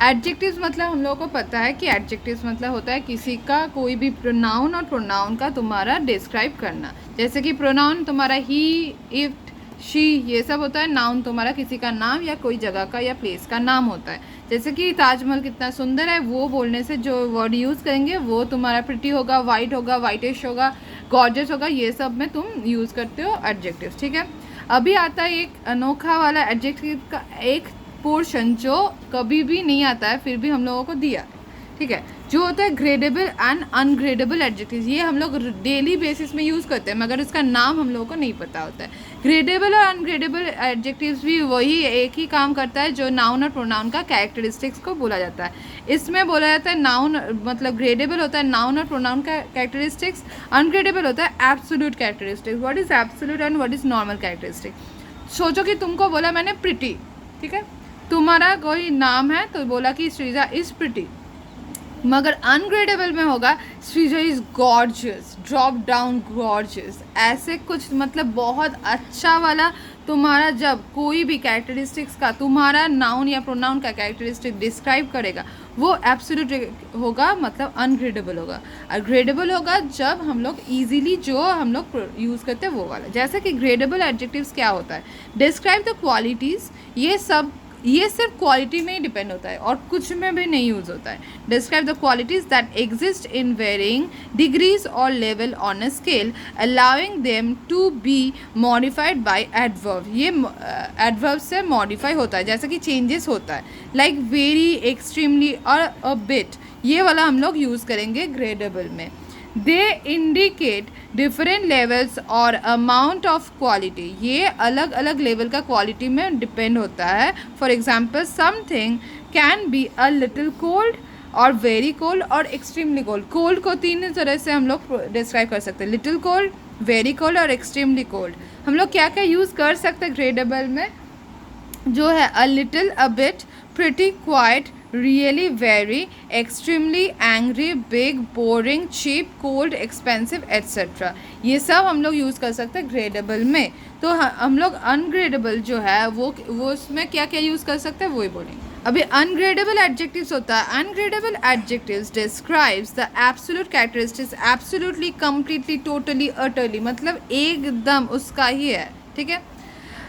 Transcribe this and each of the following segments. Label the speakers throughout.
Speaker 1: Adjectives मतलब हम लोगों को पता है कि एडजेक्टिव्स मतलब होता है किसी का कोई भी प्रोनाउन और प्रोनाउन का तुम्हारा डिस्क्राइब करना। जैसे कि प्रोनाउन तुम्हारा ही, इट, शी, ये सब होता है। नाउन तुम्हारा किसी का नाम या कोई जगह का या प्लेस का नाम होता है। जैसे कि ताजमहल कितना सुंदर है, वो बोलने से जो वर्ड यूज़ करेंगे वो तुम्हारा प्रिटी होगा, वाइट होगा, वाइटिश होगा, गॉर्जियस होगा, ये सब में तुम यूज़ करते हो एडजेक्टिव्स। ठीक है, अभी आता है एक अनोखा वाला एडजेक्टिव का एक पोर्शन जो कभी भी नहीं आता है, फिर भी हम लोगों को दिया। ठीक है, जो होता है ग्रेडेबल एंड अनग्रेडेबल एडजेक्टिव्स। ये हम लोग डेली बेसिस में यूज़ करते हैं, मगर इसका नाम हम लोगों को नहीं पता होता है। ग्रेडेबल और अनग्रेडेबल एडजेक्टिव्स भी वही एक ही काम करता है जो नाउन और प्रोनाउन का कैरेक्टरिस्टिक्स को बोला जाता है। इसमें बोला जाता है नाउन मतलब ग्रेडेबल होता है नाउन और प्रोनाउन का कैरेक्टरिस्टिक्स, अनग्रेडेबल होता है absolute characteristics. What is absolute and what is normal characteristic? सोचो कि तुमको बोला मैंने प्रिटी, ठीक है, तुम्हारा कोई नाम है तो बोला कि श्रीजा इज प्रिटी, मगर अनग्रेडेबल में होगा Shreeja is gorgeous, drop down gorgeous, ऐसे कुछ मतलब बहुत अच्छा वाला। तुम्हारा जब कोई भी कैरेक्टरिस्टिक्स का तुम्हारा नाउन या प्रोनाउन का कैरेक्टरिस्टिक डिस्क्राइब करेगा वो एब्सोल्यूट होगा, मतलब अनग्रेडेबल होगा। और ग्रेडेबल होगा जब हम लोग ईजिली जो हम लोग यूज़ करते हैं वो वाला। जैसे कि ग्रेडेबल एडजेक्टिव्स क्या होता है? डिस्क्राइब द क्वालिटीज़, ये सिर्फ क्वालिटी में ही डिपेंड होता है और कुछ में भी नहीं यूज़ होता है। Describe the qualities that exist in varying degrees और level on a scale allowing them to be modified by adverb. ये एडवर्ब से मॉडिफाई होता है, जैसे कि चेंजेस होता है, लाइक वेरी, एक्सट्रीमली और अ बिट। ये वाला हम लोग यूज़ करेंगे ग्रेडेबल में। दे इंडिकेट डिफरेंट लेवल्स और अमाउंट ऑफ क्वालिटी। ये अलग अलग लेवल का क्वालिटी में डिपेंड होता है। For example something can be a little cold और वेरी कोल्ड और एक्सट्रीमली कोल्ड। कोल्ड को तीन तरह से हम लोग डिस्क्राइब कर सकते हैं, लिटिल कोल्ड, वेरी कोल्ड और एक्सट्रीमली कोल्ड। हम लोग क्या क्या यूज़ कर सकते हैं ग्रेडेबल में? जो है a little, a bit, pretty, quite, really, very, extremely, angry, big, boring, cheap, cold, expensive etcetera. ये सब हम लोग यूज़ कर सकते हैं ग्रेडेबल में। तो हम लोग अनग्रेडेबल जो है वो उसमें क्या क्या यूज़ कर सकते हैं वही बोलेंगे। अभी अनग्रेडेबल एडजेक्टिव्स होता है। Ungradable adjectives describes the absolute characteristics absolutely, completely, totally, utterly, मतलब एकदम उसका ही है। ठीक है,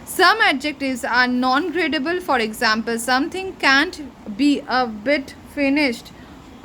Speaker 1: some adjectives are non-gradable. For example, something can't be a bit finished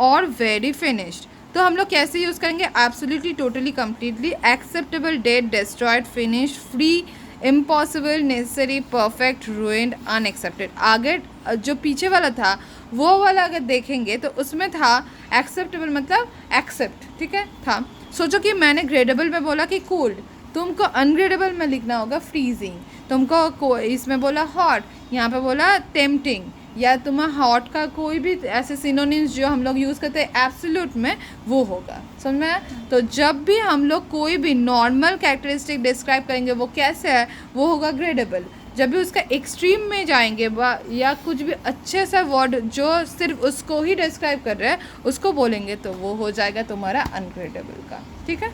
Speaker 1: or very finished. तो हम लोग कैसे यूज़ करेंगे? absolutely, totally, completely, acceptable, dead, destroyed, finished, free, impossible, necessary, perfect, ruined, unaccepted. आगे जो पीछे वाला था वो वाला अगर देखेंगे तो उसमें था acceptable मतलब accept, ठीक है, था। सोचो कि मैंने ग्रेडेबल में बोला कि cold, तुमको अनग्रेडेबल में लिखना होगा फ्रीजिंग। तुमको इसमें बोला हॉट, यहाँ पे बोला टेम्पटिंग, या तुम्हारा हॉट का कोई भी ऐसे सिनोनिम्स जो हम लोग यूज़ करते हैं एब्सोल्यूट में वो होगा। समझ में आया? तो जब भी हम लोग कोई भी नॉर्मल कैरेक्टरिस्टिक डिस्क्राइब करेंगे वो कैसे है, वो होगा ग्रेडेबल। जब भी उसका एक्सट्रीम में जाएंगे या कुछ भी अच्छे सा वर्ड जो सिर्फ उसको ही डिस्क्राइब कर रहे हैं उसको बोलेंगे तो वो हो जाएगा तुम्हारा अनग्रेडेबल का। ठीक है।